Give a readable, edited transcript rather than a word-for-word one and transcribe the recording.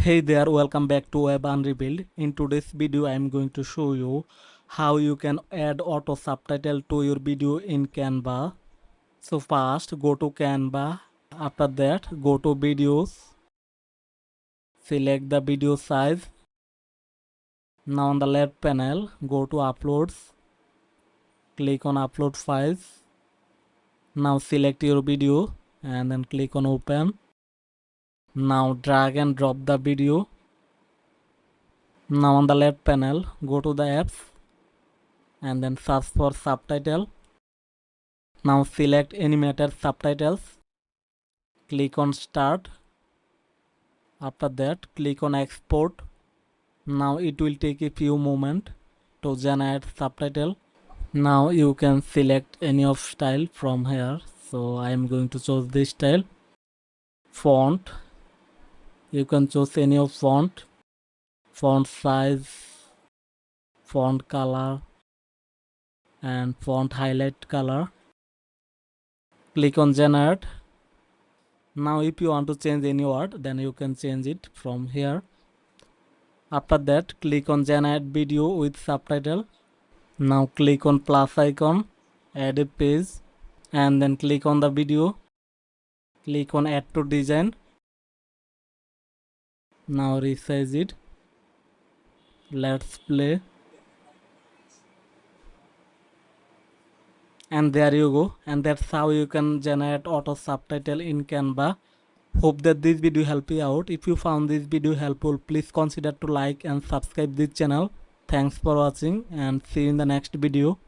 Hey there, welcome back to Web Unraveled. In today's video, I am going to show you how you can add auto subtitle to your video in Canva. So first, go to Canva. After that, go to videos. Select the video size. Now on the left panel, go to uploads. Click on upload files. Now select your video and then click on open. Now drag and drop the video. Now on the left panel, go to the apps and then search for subtitle. Now select animated subtitles. Click on start. After that, click on export. Now it will take a few moments to generate subtitle. Now you can select any of style from here. So I am going to choose this style. Font. You can choose any of font. Font size, font color, and font highlight color. Click on generate. Now if you want to change any word, then you can change it from here. After that, click on generate video with subtitle. Now click on plus icon, add a page, and then click on the video. Click on add to design. Now resize it. Let's play. And there you go. And that's how you can generate auto subtitle in Canva. Hope that this video helped you out. If you found this video helpful, please consider to like and subscribe this channel. Thanks for watching and see you in the next video.